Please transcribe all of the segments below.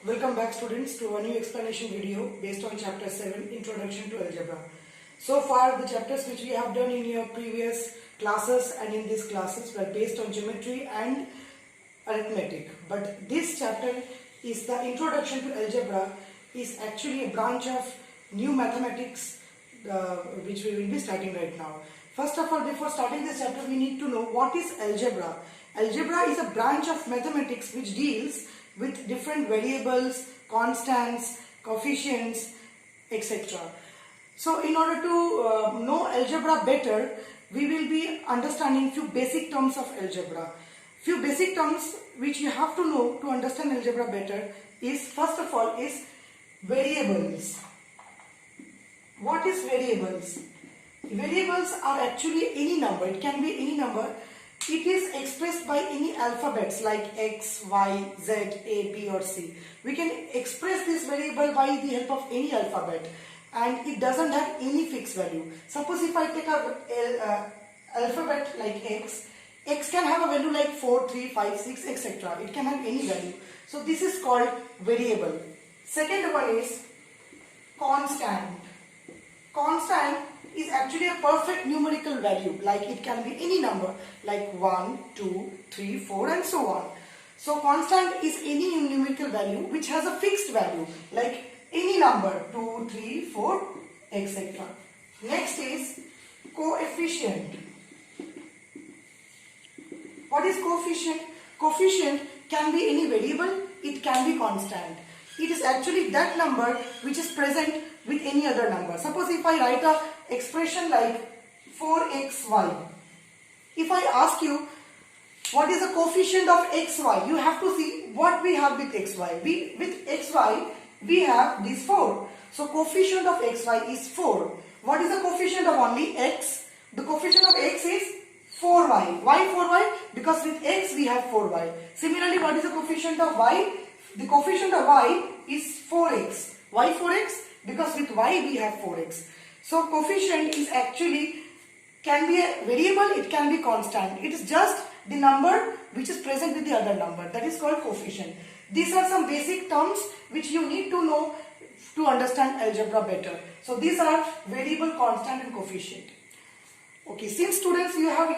Welcome back students to a new explanation video based on chapter 7 Introduction to Algebra. So far the chapters which we have done in your previous classes and in these classes were based on geometry and arithmetic. But this chapter is the Introduction to Algebra, is actually a branch of new mathematics which we will be starting right now. First of all, before starting this chapter we need to know what is algebra. Algebra is a branch of mathematics which deals with different variables, constants, coefficients, etc. So in order to know algebra better, we will be understanding few basic terms of algebra. Few basic terms which you have to know to understand algebra better is, first of all, is variables. What is variables? Variables are actually any number. It can be any number. It is expressed by any alphabets like X, Y, Z, A, B or C. We can express this variable by the help of any alphabet, and it doesn't have any fixed value. Suppose if I take a alphabet like X, X can have a value like 4, 3, 5, 6, etc. It can have any value. So this is called variable. Second one is constant. Constant is actually a perfect numerical value, like it can be any number like 1, 2, 3, 4 and so on. So constant is any numerical value which has a fixed value, like any number 2, 3, 4 etc. Next is coefficient. What is coefficient? Coefficient can be any variable, it can be constant. It is actually that number which is present with any other number. Suppose if I write a expression like 4xy. If I ask you what is the coefficient of xy, you have to see what we have with xy. With xy we have this 4. So coefficient of xy is 4. What is the coefficient of only x? The coefficient of x is 4y. Why 4y? Because with x we have 4y. Similarly, what is the coefficient of y? The coefficient of y is 4x. Why 4x? Because with y we have 4x. So coefficient is actually can be a variable, it can be constant. It is just the number which is present with the other number. That is called coefficient. These are some basic terms which you need to know to understand algebra better. So these are variable, constant and coefficient. Okay, since students you are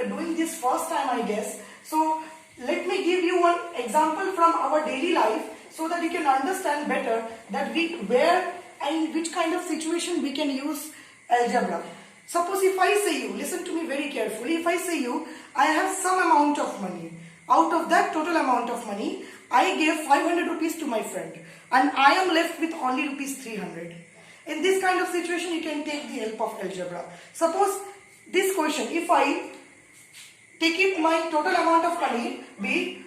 doing this first time, I guess. So let me give you one example from our daily life so that you can understand better that where and which kind of situation we can use algebra. Suppose if I say you, listen to me very carefully, if I say you, I have some amount of money. Out of that total amount of money, I gave 500 rupees to my friend and I am left with only rupees 300. In this kind of situation, you can take the help of algebra. Suppose this question, if I take it my total amount of money be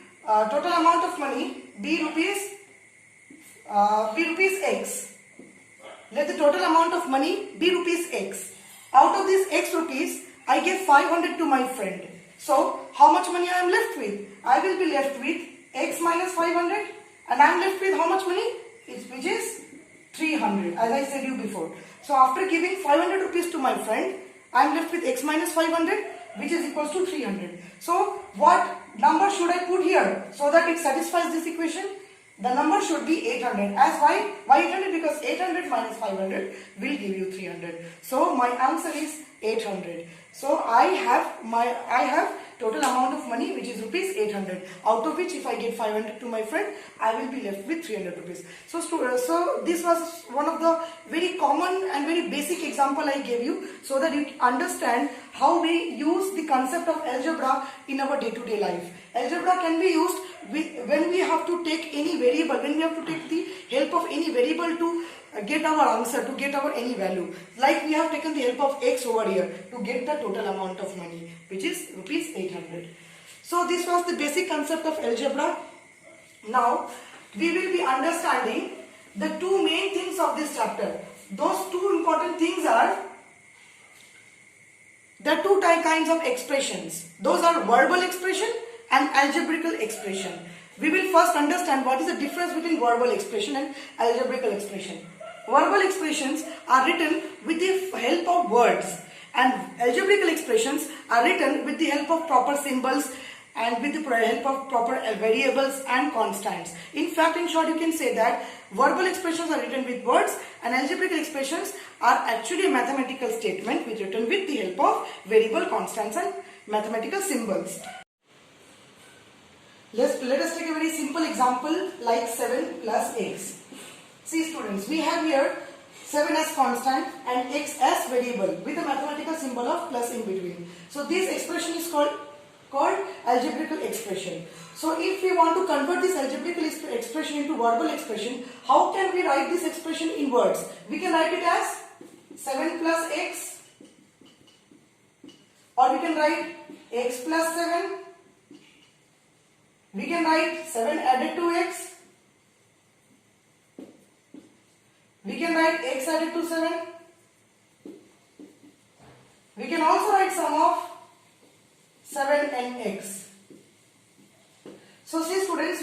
rupees x. Let the total amount of money be rupees x. Out of this x rupees, I gave 500 to my friend. So how much money I am left with? I will be left with x minus 500 and I am left with how much money? Which is 300, as I said you before. So after giving 500 rupees to my friend, I am left with x minus 500 which is equals to 300. So what number should I put here so that it satisfies this equation? The number should be 800. As why? Why 800? Because 800 minus 500 will give you 300. So my answer is 800. So I have total amount of money which is rupees 800. Out of which if I get 500 to my friend, I will be left with 300 rupees. So this was one of the very common and very basic example I gave you so that you understand how we use the concept of algebra in our day-to-day life. Algebra can be used when we have to take any variable, when we have to take the help of any variable to get our answer, to get our any value. Like we have taken the help of x over here to get the total amount of money which is rupees 800. So this was the basic concept of algebra. Now we will be understanding the two main things of this chapter. Those two important things are the two kinds of expressions. Those are verbal expression and algebraical expression. We will first understand what is the difference between verbal expression and algebraical expression. Verbal expressions are written with the help of words and algebraical expressions are written with the help of proper symbols and with the help of proper variables and constants. In fact, in short, you can say that verbal expressions are written with words and algebraical expressions are actually a mathematical statement which is written with the help of variable, constants and mathematical symbols. Let us take a very simple example like 7 plus x. See students, we have here 7 as constant and x as variable with a mathematical symbol of plus in between. So this expression is called algebraical expression. So if we want to convert this algebraical expression into verbal expression, how can we write this expression in words? We can write it as 7 plus x, or we can write x plus 7. We can write 7 added to x. We can write x added to 7. We can also write sum of 7 and x. So see students,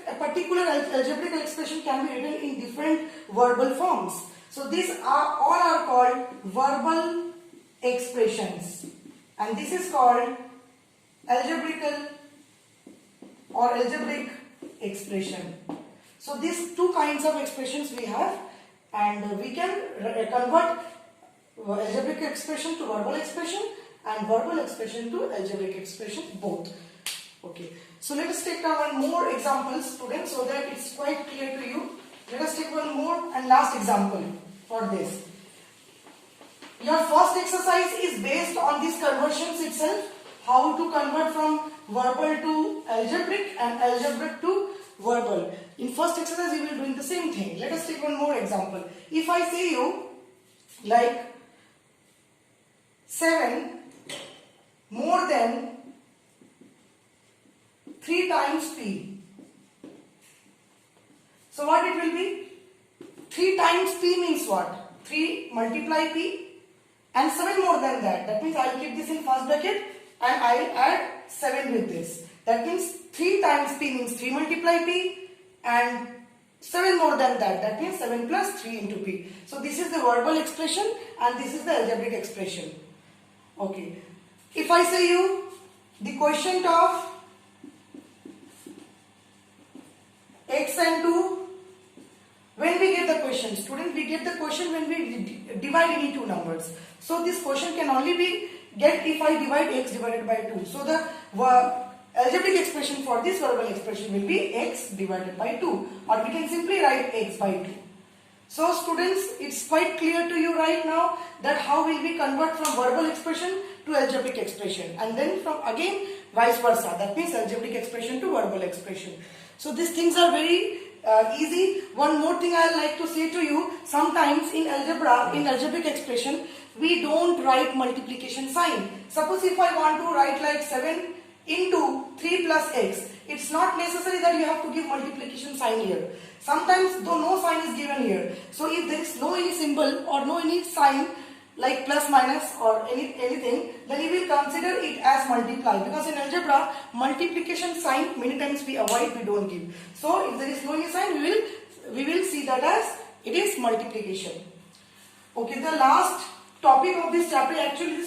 a particular algebraical expression can be written in different verbal forms. So these are all called verbal expressions, and this is called algebraical or algebraic expression. So these two kinds of expressions we have, and we can convert algebraic expression to verbal expression and verbal expression to algebraic expression, both. Okay, so let us take one more example, students, so that it's quite clear to you. Let us take one more and last example for this. Your first exercise is based on these conversions itself, how to convert from verbal to algebraic and algebraic to verbal. In first exercise we will be doing the same thing. Let us take one more example. If I say you like 7 more than 3 times p. So what it will be? 3 times p means what? 3 multiply p and 7 more than that. That means I will keep this in first bracket and I will add 7 with this. That means 3 times p means 3 multiply p and 7 more than that. That means 7 plus 3 into p. So this is the verbal expression and this is the algebraic expression. Okay. If I say you the quotient of x and 2, when we get the quotient, students, we get the quotient when we divide any two numbers. So this quotient can only be get if I divide x divided by 2. So the algebraic expression for this verbal expression will be x divided by 2, or we can simply write x by 2. So students, it's quite clear to you right now that how will we convert from verbal expression to algebraic expression, and then from again vice versa, that means algebraic expression to verbal expression. So these things are very easy. One more thing I like to say to you, sometimes in algebra, in algebraic expression, we don't write multiplication sign. Suppose if I want to write like 7 into 3 plus x, it's not necessary that you have to give multiplication sign here. Sometimes though no sign is given here, so if there is no any symbol or no any sign like plus minus or anything, then you will consider it as multiply, because in algebra multiplication sign many times we avoid, we don't give. So if there is no any sign, we will see that as it is multiplication. Okay, the last topic of this chapter, actually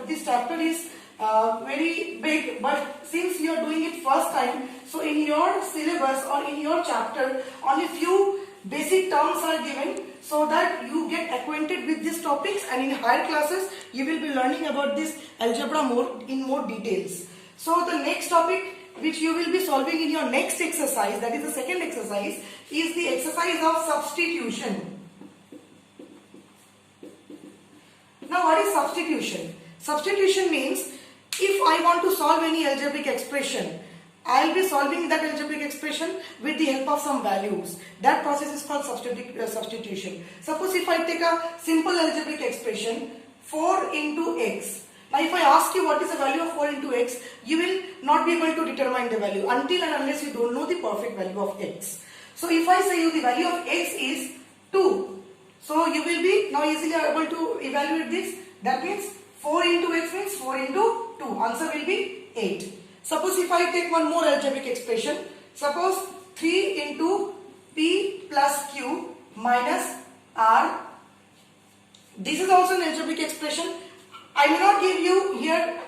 this chapter is very big, but since you are doing it first time, so in your syllabus or in your chapter only few basic terms are given, so that you get acquainted with these topics, and in higher classes you will be learning about this algebra in more details. So the next topic which you will be solving in your next exercise, that is the second exercise, is the exercise of substitution. Now what is substitution? Substitution means if I want to solve any algebraic expression, I will be solving that algebraic expression with the help of some values. That process is called substitution. Suppose if I take a simple algebraic expression 4 into x. Now if I ask you what is the value of 4 into x, you will not be able to determine the value until and unless you don't know the perfect value of x. So if I say you the value of x is 2, so you will be now easily able to evaluate this. That means 4 into x means 4 into 2. Answer will be 8. Suppose if I take one more algebraic expression, suppose 3 into p plus q minus r. This is also an algebraic expression. I may not give you here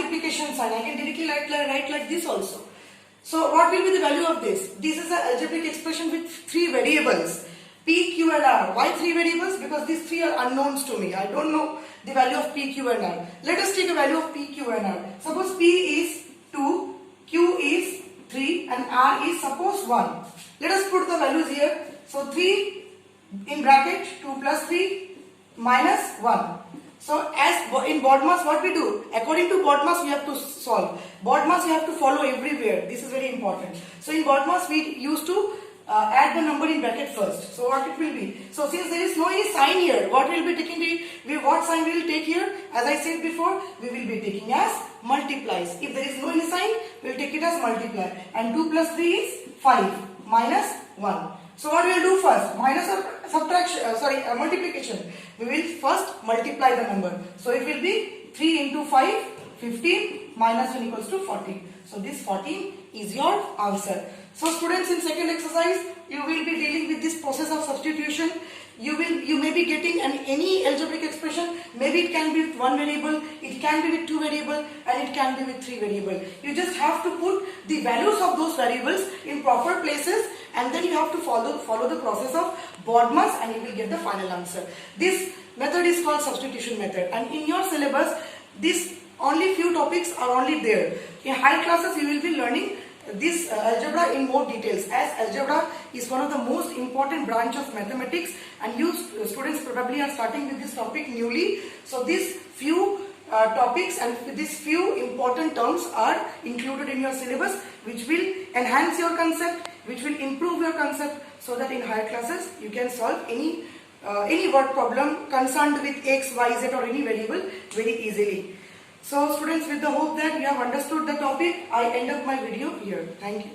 multiplication sign. I can directly write like this also. So what will be the value of this? This is an algebraic expression with 3 variables, P, Q and R. Why 3 variables? Because these 3 are unknowns to me. I don't know the value of P, Q and R. Let us take a value of P, Q and R. Suppose P is 2, Q is 3 and R is suppose 1. Let us put the values here. So 3 in bracket 2 plus 3 minus 1. So as in BODMAS what we do? According to BODMAS we have to solve. BODMAS you have to follow everywhere. This is very important. So in BODMAS we used to add the number in bracket first. So what it will be? So since there is no any sign here, what we will be taking? What sign we will take here? As I said before, we will be taking as multiplies. If there is no any sign, we will take it as multiply. And 2 plus 3 is 5 minus 1. So what we will do first? Minus or subtraction, multiplication. We will first multiply the number. So it will be 3 into 5, 15 minus 1 equals to 14. So this 14 is your answer. So students, in second exercise, you will be dealing with this process of substitution. You may be getting any algebraic expression. Maybe it can be with 1 variable, it can be with 2 variable, and it can be with 3 variable. You just have to put the values of those variables in proper places, and then you have to follow the process of BODMAS, and you will get the final answer. This method is called substitution method, and in your syllabus, this only few topics are only there. In higher classes, you will be learning this algebra in more details, as algebra is one of the most important branch of mathematics, and you students probably are starting with this topic newly. So these few topics and these few important terms are included in your syllabus, which will enhance your concept, which will improve your concept, so that in higher classes you can solve any word problem concerned with x, y, z or any variable very easily. So students, with the hope that you have understood the topic, I end up my video here. Thank you.